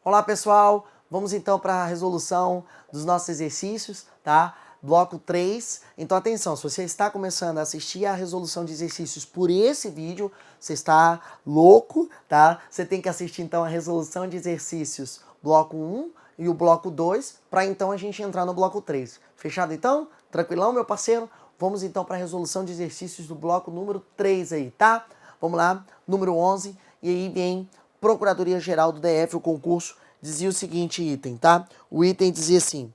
Olá, pessoal! Vamos então para a resolução dos nossos exercícios, tá? Bloco 3. Então, atenção, se você está começando a assistir a resolução de exercícios por esse vídeo, você está louco, tá? Você tem que assistir então a resolução de exercícios bloco 1 e o bloco 2, para então a gente entrar no bloco 3. Fechado então? Tranquilão, meu parceiro? Vamos então para a resolução de exercícios do bloco número 3 aí, tá? Vamos lá, número 11, e aí vem Procuradoria-Geral do DF, o concurso, dizia o seguinte item, tá? O item dizia assim,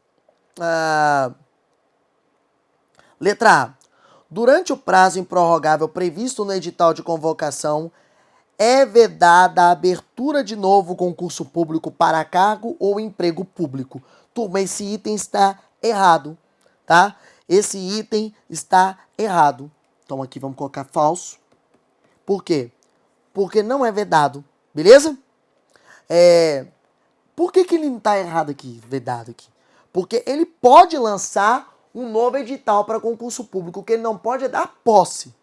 letra A. Durante o prazo improrrogável previsto no edital de convocação, é vedada a abertura de novo concurso público para cargo ou emprego público. Turma, esse item está errado, tá? Esse item está errado. Então aqui vamos colocar falso. Por quê? Porque não é vedado, beleza? Por que ele não está errado aqui, vedado aqui? Porque ele pode lançar um novo edital para concurso público, o que ele não pode é dar posse.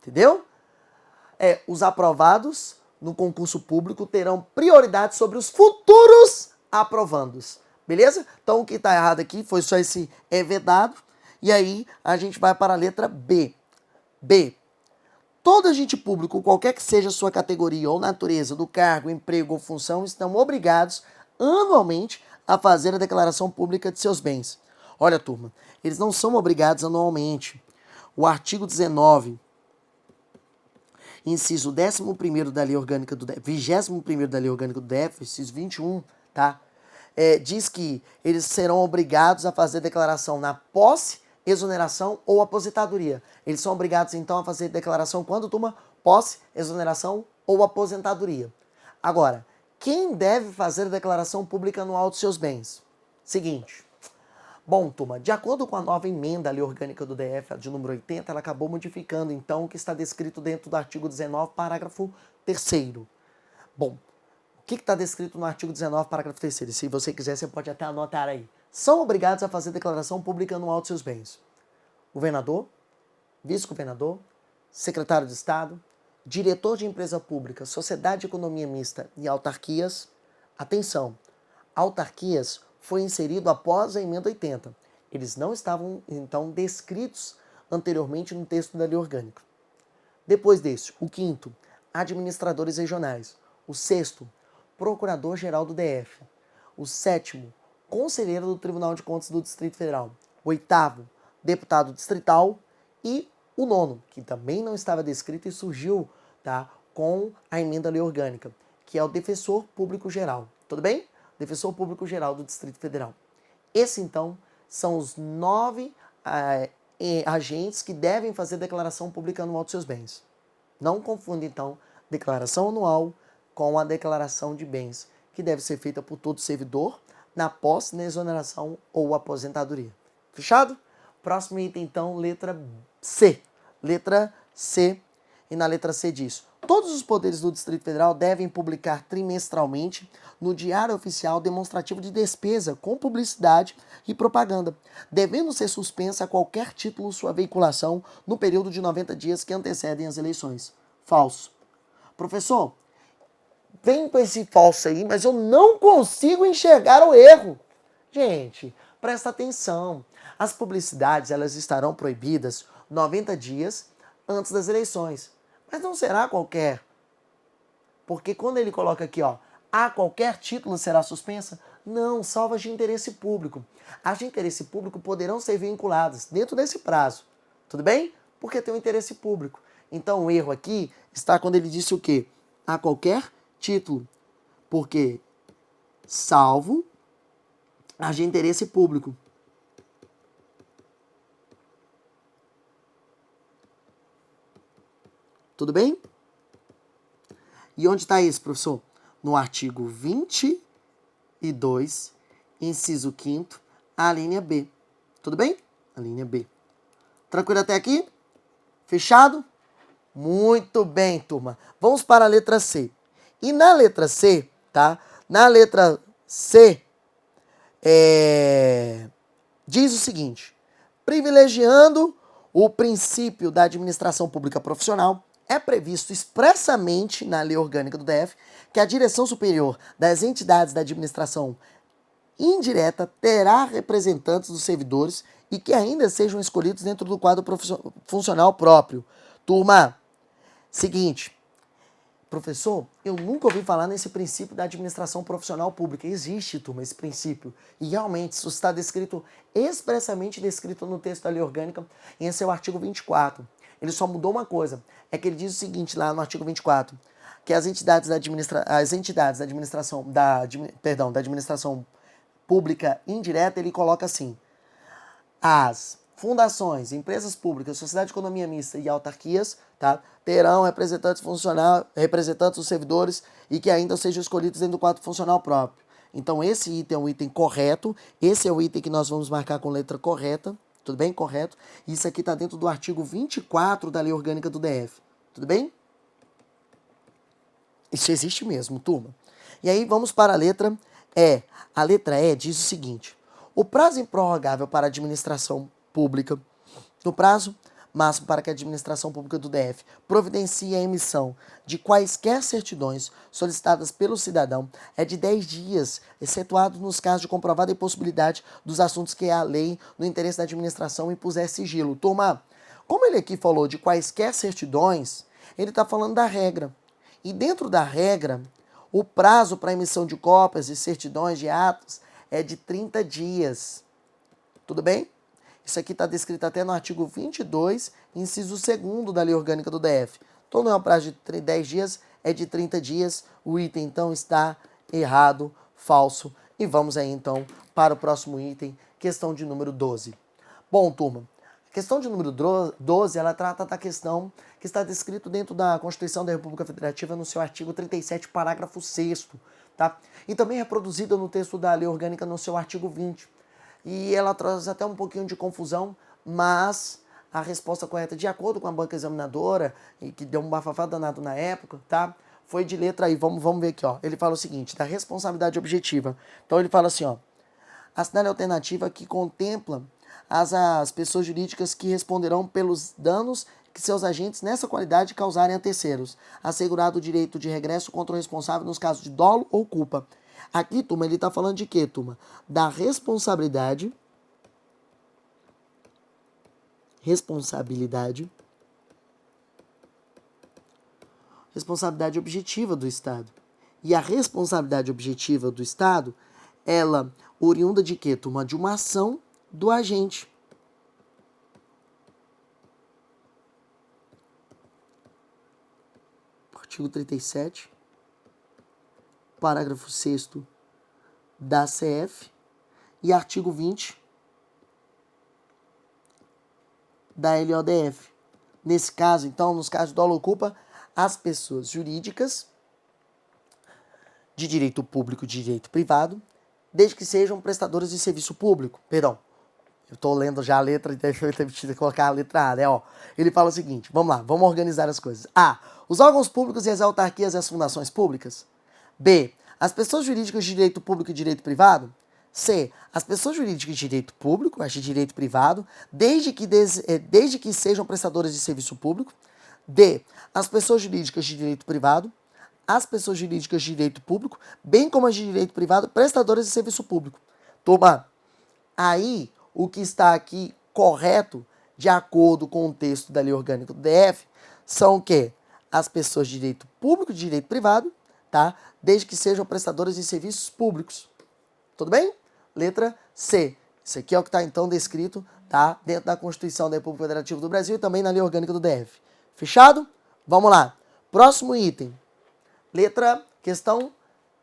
Entendeu? Os aprovados no concurso público terão prioridade sobre os futuros aprovandos. Beleza? Então o que está errado aqui foi só esse é vedado. E aí a gente vai para a letra B. B. Todo agente público, qualquer que seja a sua categoria ou natureza do cargo, emprego ou função, estão obrigados anualmente a fazer a declaração pública de seus bens. Olha, turma, eles não são obrigados anualmente. O artigo 19, inciso 11º da Lei Orgânica do DF, 21º da Lei Orgânica do DF, inciso 21, tá? Diz que eles serão obrigados a fazer declaração na posse, exoneração ou aposentadoria. Eles são obrigados, então, a fazer declaração quando, turma? Posse, exoneração ou aposentadoria. Agora, quem deve fazer a declaração pública anual dos seus bens? Seguinte. Bom, turma, de acordo com a nova emenda à Lei Orgânica do DF, de número 80, ela acabou modificando, então, o que está descrito dentro do artigo 19, parágrafo 3º. Bom, o que está descrito no artigo 19, parágrafo 3º? Se você quiser, você pode até anotar aí. São obrigados a fazer declaração pública anual de seus bens. Governador, vice-governador, secretário de Estado, diretor de empresa pública, sociedade de economia mista e autarquias. Atenção, autarquias foi inserido após a emenda 80. Eles não estavam, então, descritos anteriormente no texto da lei orgânica. Depois desse, o quinto, administradores regionais. O sexto, procurador-geral do DF. O sétimo, conselheiro do Tribunal de Contas do Distrito Federal. O oitavo, deputado distrital. E o nono, que também não estava descrito e surgiu, tá, com a emenda à lei orgânica, que é o defensor público geral. Tudo bem? Defensor público geral do Distrito Federal. Esse, então, são os 9 agentes que devem fazer declaração pública anual dos seus bens. Não confunda, então, declaração anual com a declaração de bens, que deve ser feita por todo servidor na posse, na exoneração ou aposentadoria. Fechado? Próximo item, então, letra C. Letra C. E na letra C diz: todos os poderes do Distrito Federal devem publicar trimestralmente no Diário Oficial demonstrativo de despesa com publicidade e propaganda, devendo ser suspensa a qualquer título sua veiculação no período de 90 dias que antecedem as eleições. Falso. Professor, vem com esse falso aí, mas eu não consigo enxergar o erro. Gente, presta atenção. As publicidades, elas estarão proibidas 90 dias antes das eleições. Mas não será qualquer. Porque quando ele coloca aqui, ó, a qualquer título será suspensa? Não, salvas de interesse público. As de interesse público poderão ser vinculadas dentro desse prazo. Tudo bem? Porque tem um interesse público. Então o erro aqui está quando ele disse o quê? A qualquer título. Porque salvo as de interesse público. Tudo bem? E onde está isso, professor? No artigo 22, inciso 5º, a linha B. Tudo bem? A linha B. Tranquilo até aqui? Fechado? Muito bem, turma. Vamos para a letra C. E na letra C, tá? Na letra C, diz o seguinte: privilegiando o princípio da administração pública profissional, é previsto expressamente na Lei Orgânica do DF que a direção superior das entidades da administração indireta terá representantes dos servidores e que ainda sejam escolhidos dentro do quadro funcional próprio. Turma, seguinte, professor, eu nunca ouvi falar nesse princípio da administração profissional pública. Existe, turma, esse princípio. E realmente, isso está expressamente descrito no texto da Lei Orgânica em seu artigo 24. Ele só mudou uma coisa, é que ele diz o seguinte lá no artigo 24, que as entidades da administração pública indireta, ele coloca assim: as fundações, empresas públicas, sociedade de economia mista e autarquias, tá, terão representantes dos servidores e que ainda sejam escolhidos dentro do quadro funcional próprio. Então esse item é um item correto, esse é o item que nós vamos marcar com letra correta, tudo bem? Correto. Isso aqui está dentro do artigo 24 da Lei Orgânica do DF, tudo bem? Isso existe mesmo, turma. E aí vamos para a letra E. A letra E diz o seguinte: o prazo improrrogável para a administração pública, no prazo máximo para que a administração pública do DF providencie a emissão de quaisquer certidões solicitadas pelo cidadão é de 10 dias, excetuado nos casos de comprovada impossibilidade dos assuntos que a lei, no interesse da administração, impuser sigilo. Turma, como ele aqui falou de quaisquer certidões, ele está falando da regra. E dentro da regra, o prazo para emissão de cópias e certidões de atos é de 30 dias. Tudo bem? Isso aqui está descrito até no artigo 22, inciso 2º da Lei Orgânica do DF. Então não é um prazo de 10 dias, é de 30 dias. O item, então, está errado, falso. E vamos aí, então, para o próximo item, questão de número 12. Bom, turma, a questão de número 12, ela trata da questão que está descrito dentro da Constituição da República Federativa, no seu artigo 37, parágrafo 6º, tá? E também reproduzida no texto da Lei Orgânica, no seu artigo 20. E ela traz até um pouquinho de confusão, mas a resposta correta, de acordo com a banca examinadora, e que deu um bafafá danado na época, tá? Foi de letra I. Vamos ver aqui, ó. Ele fala o seguinte, da responsabilidade objetiva. Então ele fala assim, ó: assinale a alternativa que contempla as pessoas jurídicas que responderão pelos danos que seus agentes nessa qualidade causarem a terceiros, assegurado o direito de regresso contra o responsável nos casos de dolo ou culpa. Aqui, turma, ele está falando de quê, turma? Da responsabilidade objetiva do Estado. E a responsabilidade objetiva do Estado, ela oriunda de quê, turma? De uma ação do agente. Artigo 37, parágrafo 6º da CF e artigo 20 da LODF. Nesse caso, então, nos casos de dolo ou culpa, as pessoas jurídicas de direito público e de direito privado, desde que sejam prestadores de serviço público. Perdão, eu estou lendo já a letra e deixa eu ter colocar a letra A, né? Ó, ele fala o seguinte, vamos lá, vamos organizar as coisas. A. Os órgãos públicos e as autarquias e as fundações públicas. B. As pessoas jurídicas de direito público e direito privado. C. As pessoas jurídicas de direito público, as de direito privado, desde que sejam prestadores de serviço público. D. As pessoas jurídicas de direito privado, as pessoas jurídicas de direito público, bem como as de direito privado, prestadoras de serviço público. Turma, aí o que está aqui correto, de acordo com o texto da Lei Orgânica do DF, são o quê? As pessoas de direito público e de direito privado, tá? Desde que sejam prestadoras de serviços públicos. Tudo bem? Letra C. Isso aqui é o que está, então, descrito, tá? Dentro da Constituição da República Federativa do Brasil e também na Lei Orgânica do DF. Fechado? Vamos lá. Próximo item. Questão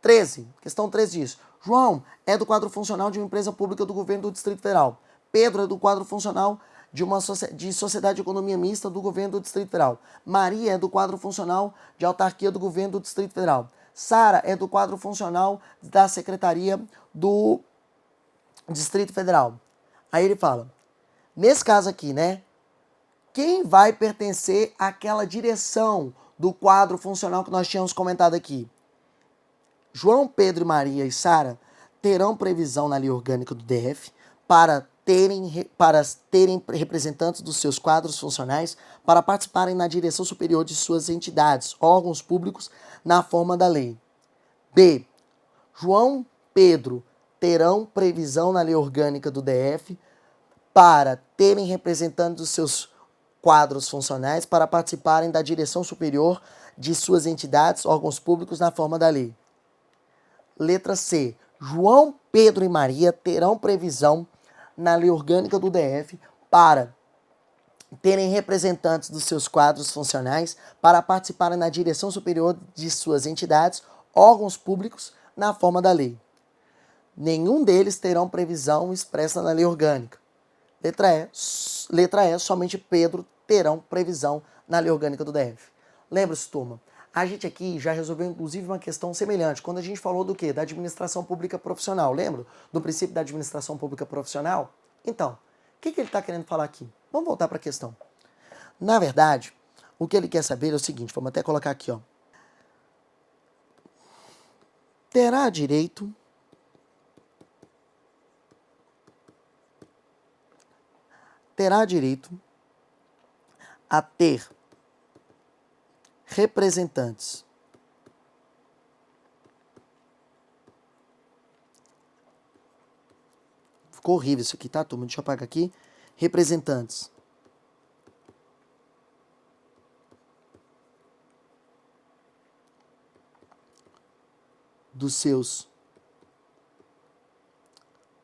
13. Questão 13 diz: João é do quadro funcional de uma empresa pública do governo do Distrito Federal. Pedro é do quadro funcional de sociedade de economia mista do governo do Distrito Federal. Maria é do quadro funcional de autarquia do governo do Distrito Federal. Sara é do quadro funcional da Secretaria do Distrito Federal. Aí ele fala, nesse caso aqui, né? Quem vai pertencer àquela direção do quadro funcional que nós tínhamos comentado aqui? João, Pedro, Maria e Sara terão previsão na Lei Orgânica do DF para para terem representantes dos seus quadros funcionais para participarem na direção superior de suas entidades, órgãos públicos, na forma da lei. B. João Pedro terão previsão na lei orgânica do DF para terem representantes dos seus quadros funcionais para participarem da direção superior de suas entidades, órgãos públicos, na forma da lei. Letra C. João Pedro e Maria terão previsão na lei orgânica do DF para terem representantes dos seus quadros funcionais para participarem na direção superior de suas entidades, órgãos públicos, na forma da lei. Nenhum deles terão previsão expressa na lei orgânica. Letra E, somente Pedro terão previsão na lei orgânica do DF. Lembra-se, turma? A gente aqui já resolveu, inclusive, uma questão semelhante, quando a gente falou do quê? Da administração pública profissional. Lembra? Do princípio da administração pública profissional? Então, o que ele está querendo falar aqui? Vamos voltar para a questão. Na verdade, o que ele quer saber é o seguinte, vamos até colocar aqui, ó. Terá direito a ter representantes ficou horrível isso aqui, tá, turma? Deixa eu apagar aqui. Representantes dos seus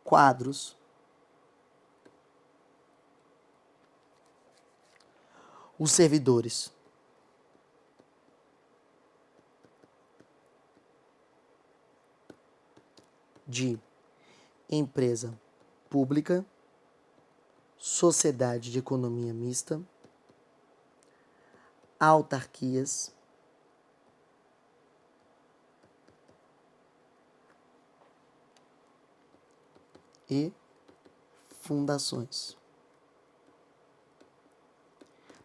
quadros os servidores de empresa pública, sociedade de economia mista, autarquias, e fundações.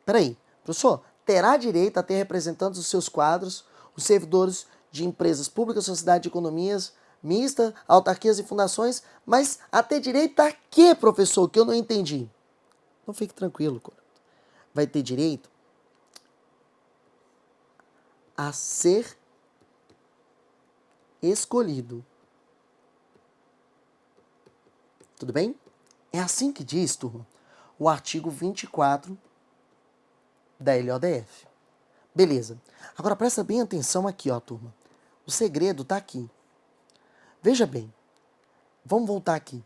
Peraí, professor, terá direito a ter representantes dos seus quadros os servidores de empresas públicas, sociedade de economias mista, autarquias e fundações, mas a ter direito a quê, professor? Que eu não entendi. Não fique tranquilo, vai ter direito a ser escolhido. Tudo bem? É assim que diz, turma, o artigo 24 da LODF. Beleza. Agora presta bem atenção aqui, ó, turma. O segredo tá aqui. Veja bem. Vamos voltar aqui.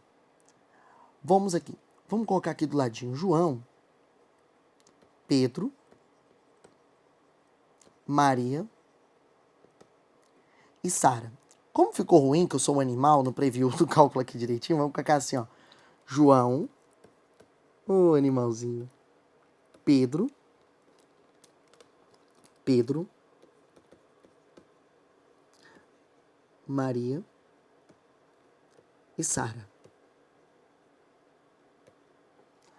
Vamos aqui. Vamos colocar aqui do ladinho João, Pedro, Maria e Sara. Como ficou ruim que eu sou um animal no preview do cálculo aqui direitinho, vamos colocar assim, ó. João, o animalzinho, Pedro, Maria e Sara.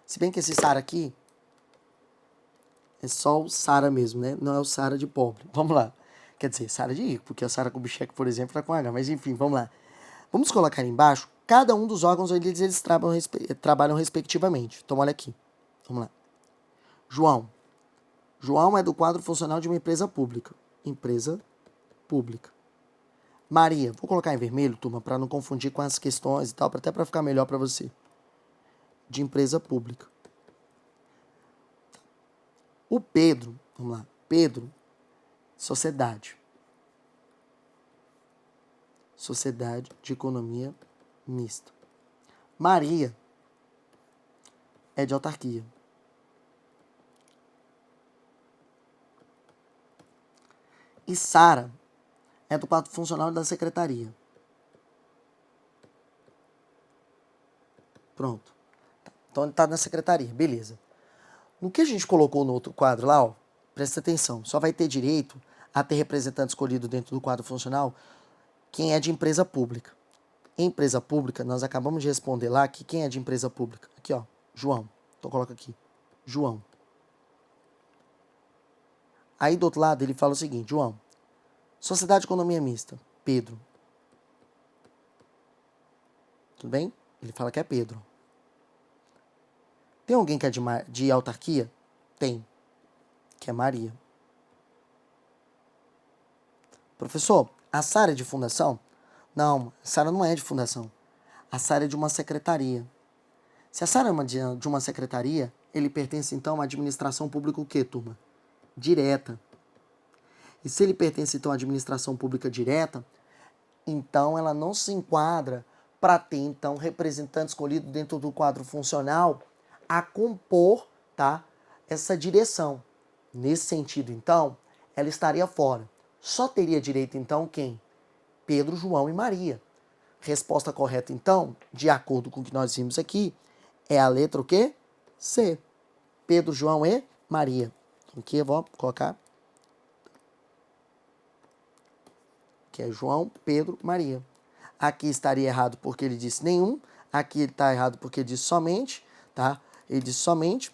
Se bem que esse Sara aqui é só o Sara mesmo, né? Não é o Sara de pobre. Vamos lá. Quer dizer, Sara de rico, porque a Sara Kubitschek, por exemplo, tá com H. Mas enfim, vamos lá. Vamos colocar ali embaixo cada um dos órgãos onde eles trabalham respectivamente. Então, olha aqui. Vamos lá. João. João é do quadro funcional de uma empresa pública. Empresa pública. Maria. Vou colocar em vermelho, turma, para não confundir com as questões e tal, até para ficar melhor para você. De empresa pública. O Pedro, vamos lá. Pedro, sociedade. Sociedade de economia mista. Maria é de autarquia. E Sara é do quadro funcional da secretaria. Pronto. Então ele está na secretaria, beleza. No que a gente colocou no outro quadro lá, ó, presta atenção, só vai ter direito a ter representante escolhido dentro do quadro funcional quem é de empresa pública. Em empresa pública, nós acabamos de responder lá que quem é de empresa pública. Aqui, ó, João. Então coloca aqui, João. Aí do outro lado ele fala o seguinte, João, sociedade de economia mista, Pedro. Tudo bem? Ele fala que é Pedro. Tem alguém que é de autarquia? Tem, que é Maria. Professor, a Sara é de fundação? Não, a Sara não é de fundação. A Sara é de uma secretaria. Se a Sara é de uma secretaria, ele pertence então à administração pública o quê, turma? Direta. E se ele pertence então à administração pública direta, então ela não se enquadra para ter então representante escolhido dentro do quadro funcional a compor, tá, essa direção. Nesse sentido, então, ela estaria fora. Só teria direito então quem? Pedro, João e Maria. Resposta correta então, de acordo com o que nós vimos aqui, é a letra o quê? C. Pedro, João e Maria. Aqui eu vou colocar que é João, Pedro, Maria. Aqui estaria errado porque ele disse nenhum. Aqui ele está errado porque ele disse somente, tá? Ele disse somente.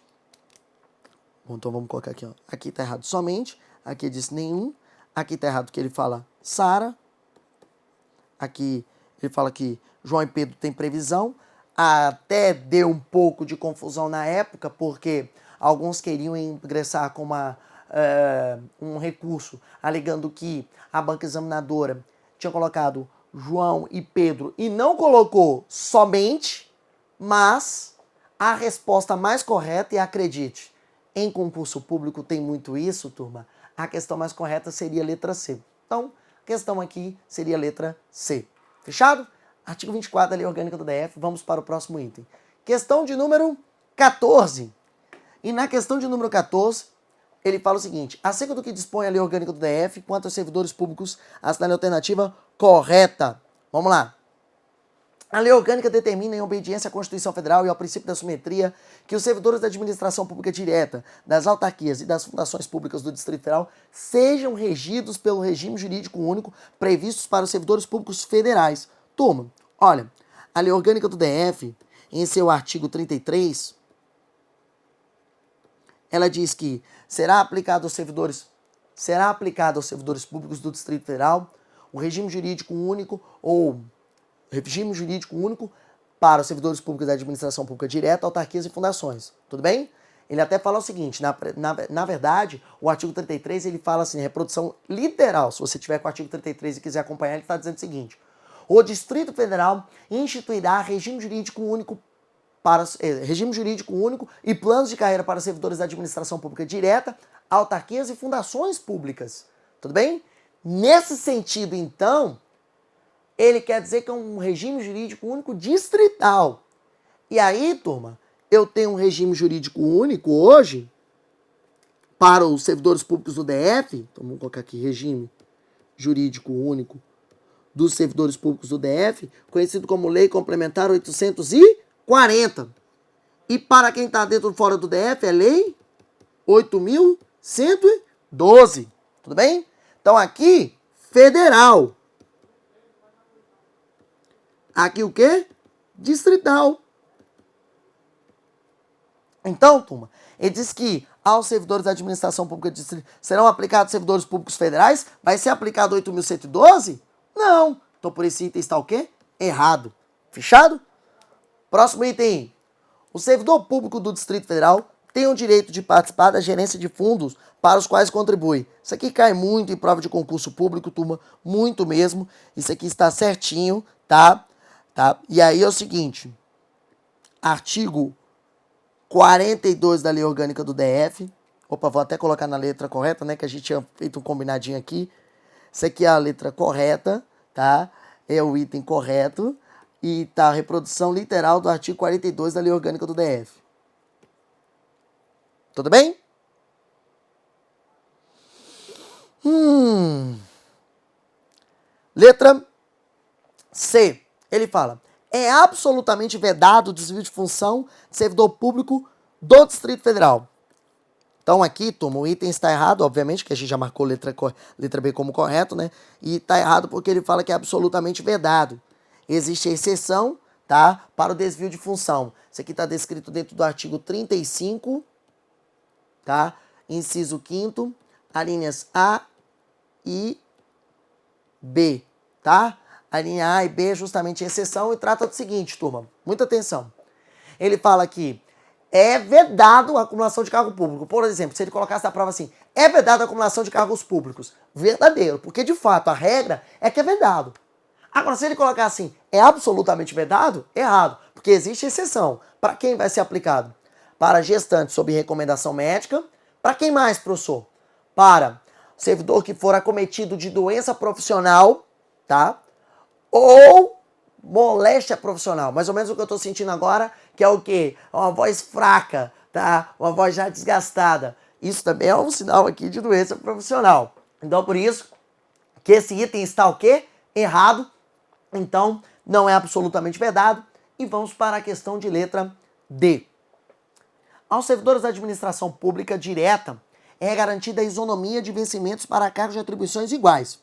Bom, então vamos colocar aqui, ó. Aqui está errado somente. Aqui ele disse nenhum. Aqui está errado porque ele fala Sara. Aqui ele fala que João e Pedro têm previsão. Até deu um pouco de confusão na época, porque alguns queriam ingressar com um recurso, alegando que a banca examinadora tinha colocado João e Pedro e não colocou somente, mas a resposta mais correta, e acredite, em concurso público tem muito isso, turma, a questão mais correta seria a letra C. Então, a questão aqui seria a letra C. Fechado? Artigo 24 da Lei Orgânica do DF, vamos para o próximo item. Questão de número 14. E na questão de número 14, ele fala o seguinte: acerca do que dispõe a Lei Orgânica do DF quanto aos servidores públicos, assinale a alternativa correta. Vamos lá. A Lei Orgânica determina, em obediência à Constituição Federal e ao princípio da simetria, que os servidores da administração pública direta, das autarquias e das fundações públicas do Distrito Federal sejam regidos pelo regime jurídico único previstos para os servidores públicos federais. Turma, olha, a Lei Orgânica do DF, em seu artigo 33, ela diz que será aplicado aos servidores públicos do Distrito Federal o regime jurídico único ou regime jurídico único para os servidores públicos da administração pública direta, autarquias e fundações. Tudo bem? Ele até fala o seguinte, na verdade, o artigo 33, ele fala assim, reprodução literal. Se você tiver com o artigo 33 e quiser acompanhar, ele está dizendo o seguinte: o Distrito Federal instituirá regime jurídico único e planos de carreira para servidores da administração pública direta, autarquias e fundações públicas. Tudo bem? Nesse sentido, então, ele quer dizer que é um regime jurídico único distrital. E aí, turma, eu tenho um regime jurídico único hoje para os servidores públicos do DF. Então, vamos colocar aqui regime jurídico único dos servidores públicos do DF, conhecido como Lei Complementar 840. E para quem está dentro ou fora do DF é Lei 8.112. Tudo bem? Então aqui, federal. Aqui o quê? Distrital. Então, turma, ele diz que aos servidores da administração pública distrital serão aplicados servidores públicos federais? Vai ser aplicado 8.112? Não. Então, por esse item está o quê? Errado. Fechado? Próximo item. O servidor público do Distrito Federal tem o direito de participar da gerência de fundos para os quais contribui. Isso aqui cai muito em prova de concurso público, turma. Muito mesmo. Isso aqui está certinho, tá? E aí é o seguinte. Artigo 42 da Lei Orgânica do DF. Opa, vou até colocar na letra correta, né? Que a gente tinha feito um combinadinho aqui. Isso aqui é a letra correta, tá? É o item correto. E tá a reprodução literal do artigo 42 da Lei Orgânica do DF. Tudo bem? Letra C. Ele fala: é absolutamente vedado o desvio de função de servidor público do Distrito Federal. Então aqui, turma, o item está errado, obviamente, que a gente já marcou letra B como correto, né? E está errado porque ele fala que é absolutamente vedado. Existe exceção, tá? Para o desvio de função. Isso aqui está descrito dentro do artigo 35, tá? Inciso 5º, alíneas A e B, tá? A linha A e B é justamente exceção e trata do seguinte, turma, muita atenção. Ele fala que é vedado a acumulação de cargo público. Por exemplo, se ele colocasse na prova assim, é vedado a acumulação de cargos públicos. Verdadeiro, porque de fato a regra é que é vedado. Agora, se ele colocar assim, é absolutamente vedado, errado, porque existe exceção. Para quem vai ser aplicado? Para gestante sob recomendação médica. Para quem mais, professor? Para servidor que for acometido de doença profissional, tá? Ou moléstia profissional. Mais ou menos o que eu estou sentindo agora, que é o quê? Uma voz fraca, tá? Uma voz já desgastada. Isso também é um sinal aqui de doença profissional. Então, por isso que esse item está o quê? Errado. Então, não é absolutamente vedado. E vamos para a questão de letra D. Aos servidores da administração pública direta é garantida a isonomia de vencimentos para cargos de atribuições iguais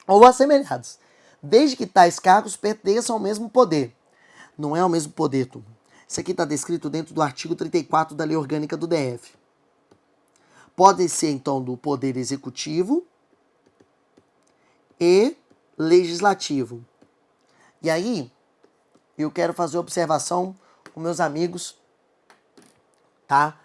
ou assemelhados, desde que tais cargos pertençam ao mesmo poder. Não é ao mesmo poder, turma. Isso aqui está descrito dentro do artigo 34 da Lei Orgânica do DF. Pode ser, então, do poder executivo e legislativo. E aí, eu quero fazer observação com meus amigos, tá?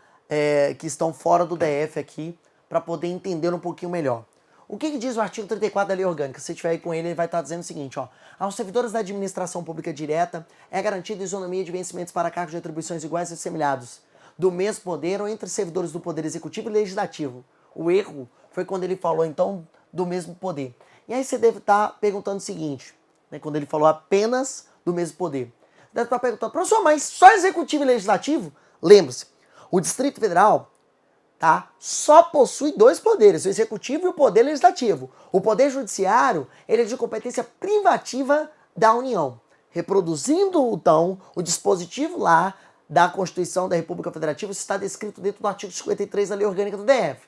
Que estão fora do DF aqui, para poder entender um pouquinho melhor. O que diz o artigo 34 da Lei Orgânica? Se você estiver aí com ele vai estar dizendo o seguinte, ó. Aos servidores da administração pública direta é garantida isonomia de vencimentos para cargos de atribuições iguais e assemelhados, do mesmo poder ou entre servidores do Poder Executivo e Legislativo. O erro foi quando ele falou, então, do mesmo poder. E aí você deve estar perguntando o seguinte, né, quando ele falou apenas do mesmo poder. Deve estar perguntando, professor, mas só Executivo e Legislativo? Lembre-se, o Distrito Federal, tá, só possui dois poderes, o Executivo e o Poder Legislativo. O Poder Judiciário, ele é de competência privativa da União, reproduzindo, então, o dispositivo lá da Constituição da República Federativa, isso está descrito dentro do artigo 53 da Lei Orgânica do DF.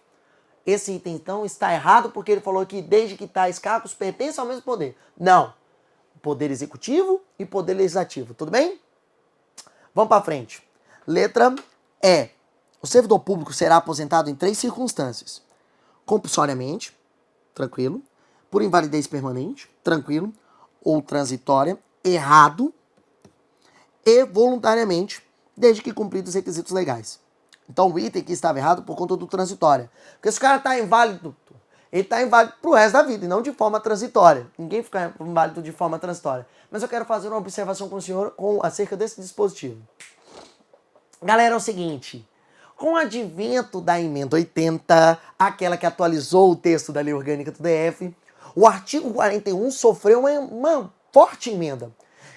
Esse item, então, está errado porque ele falou que desde que tais cargos pertencem ao mesmo poder. Não. Poder Executivo e Poder Legislativo. Tudo bem? Vamos para frente. Letra E. O servidor público será aposentado em 3 circunstâncias. Compulsoriamente, tranquilo. Por invalidez permanente, tranquilo. Ou transitória, errado. E voluntariamente, desde que cumpridos os requisitos legais. Então o item que estava errado por conta do transitória. Porque se o cara está inválido, ele está inválido pro resto da vida e não de forma transitória. Ninguém fica inválido de forma transitória. Mas eu quero fazer uma observação com o senhor acerca desse dispositivo. Galera, é o seguinte. Com o advento da emenda 80, aquela que atualizou o texto da Lei Orgânica do DF, o artigo 41 sofreu uma forte emenda.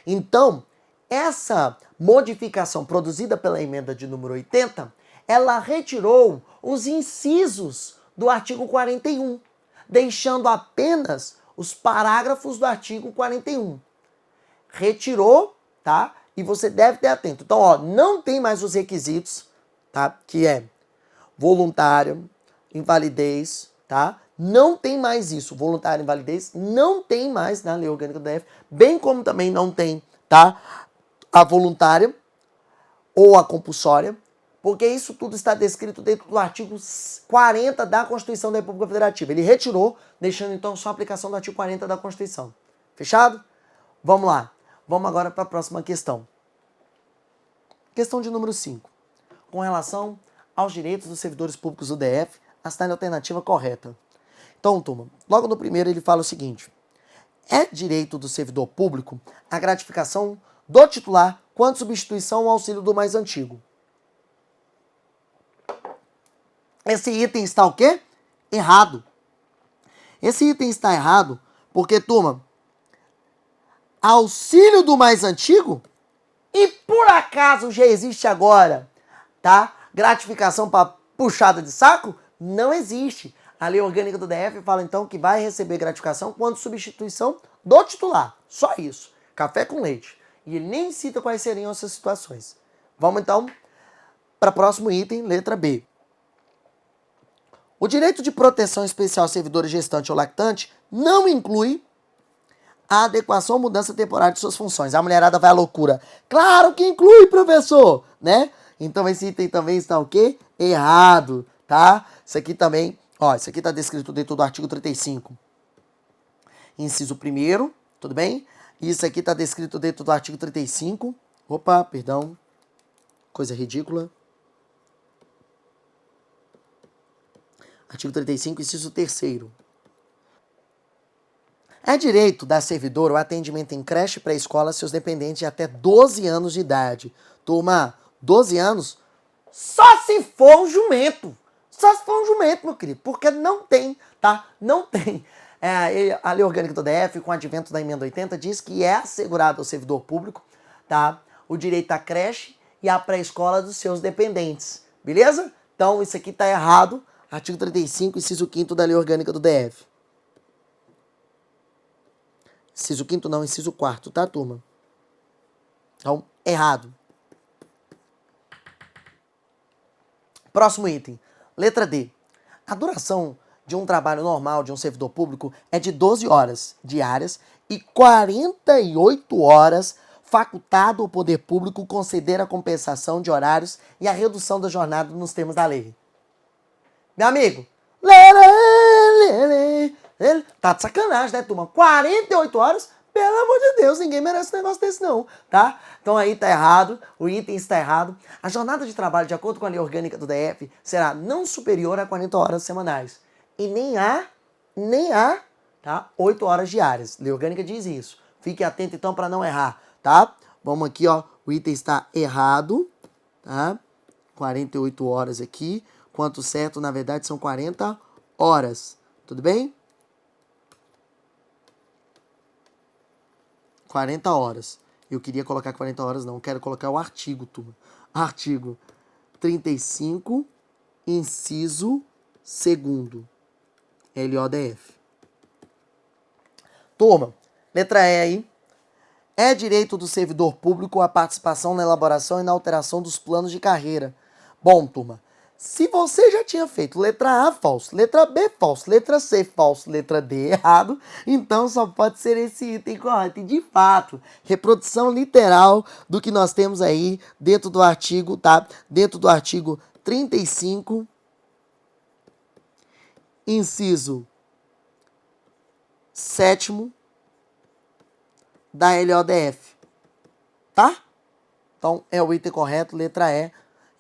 Então, essa modificação produzida pela emenda de número 80, ela retirou os incisos do artigo 41, deixando apenas os parágrafos do artigo 41. Retirou, tá? E você deve ter atento. Então, ó, não tem mais os requisitos, tá? Que é voluntário, invalidez, tá? Não tem mais isso. Voluntário, invalidez, não tem mais na Lei Orgânica do DF, bem como também não tem, tá? A voluntária ou a compulsória, porque isso tudo está descrito dentro do artigo 40 da Constituição da República Federativa. Ele retirou, deixando então só a aplicação do artigo 40 da Constituição. Fechado? Vamos lá. Vamos agora para a próxima questão. Questão de número 5. Com relação aos direitos dos servidores públicos do DF, a alternativa correta. Então, turma, logo no primeiro ele fala o seguinte. É direito do servidor público a gratificação do titular quanto substituição ao auxílio do mais antigo. Esse item está o quê? Errado. Esse item está errado porque, turma, auxílio do mais antigo e por acaso já existe agora, tá? Gratificação para puxada de saco? Não existe. A Lei Orgânica do DF fala então que vai receber gratificação quando substituição do titular. Só isso. Café com leite. E ele nem cita quais seriam essas situações. Vamos então para o próximo item, letra B. O direito de proteção especial ao servidor gestante ou lactante não inclui a adequação ou mudança temporária de suas funções. A mulherada vai à loucura. Claro que inclui, professor, né? Então esse item também está o quê? Errado, tá? Isso aqui também, ó, isso aqui está descrito dentro do artigo 35. Inciso 1º, tudo bem? Isso aqui está descrito dentro do artigo 35. Opa, perdão. Coisa ridícula. Artigo 35, inciso 3º. É direito da servidora o atendimento em creche e pré-escola a seus dependentes de até 12 anos de idade. Turma, 12 anos? Só se for um jumento. Só se for um jumento, meu querido. Porque não tem, tá? Não tem. A Lei Orgânica do DF, com o advento da Emenda 80, diz que é assegurado ao servidor público, tá? O direito à creche e à pré-escola dos seus dependentes. Beleza? Então, isso aqui tá errado. Artigo 35, inciso 5º da Lei Orgânica do DF. Inciso 5º não, inciso 4º, tá, turma? Então, errado. Próximo item. Letra D. A duração de um trabalho normal de um servidor público é de 12 horas diárias e 48 horas facultado ao poder público conceder a compensação de horários e a redução da jornada nos termos da lei. Meu amigo, tá de sacanagem, né, turma? 48 horas? Pelo amor de Deus, ninguém merece um negócio desse não, tá? Então aí tá errado, o item está errado. A jornada de trabalho, de acordo com a Lei Orgânica do DF, será não superior a 40 horas semanais. E nem há, tá? 8 horas diárias. Lei Orgânica diz isso. Fique atento então para não errar, tá? Vamos aqui, ó, o item está errado, tá? 48 horas aqui. Quanto certo, na verdade, são 40 horas. Tudo bem? 40 horas. Eu queria colocar 40 horas, não. Quero colocar o artigo, turma. Artigo 35, inciso 2º. LODF. Turma, letra E aí. É direito do servidor público a participação na elaboração e na alteração dos planos de carreira. Bom, turma, se você já tinha feito letra A falso, letra B falso, letra C falso, letra D errado, então só pode ser esse item correto. E de fato, reprodução literal do que nós temos aí dentro do artigo, tá? Dentro do artigo 35, inciso 7º da LODF, tá? Então é o item correto, letra E.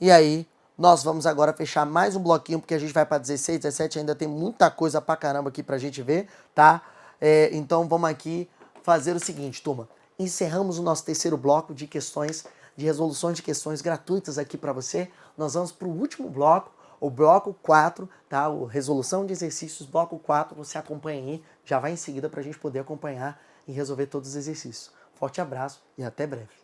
E aí, nós vamos agora fechar mais um bloquinho, porque a gente vai para 16, 17, ainda tem muita coisa pra caramba aqui pra gente ver, tá? Então vamos aqui fazer o seguinte, turma. Encerramos o nosso 3º bloco de questões, de resoluções de questões gratuitas aqui pra você. Nós vamos pro último bloco, o bloco 4, tá? O resolução de exercícios, bloco 4, você acompanha aí, já vai em seguida pra gente poder acompanhar e resolver todos os exercícios. Forte abraço e até breve.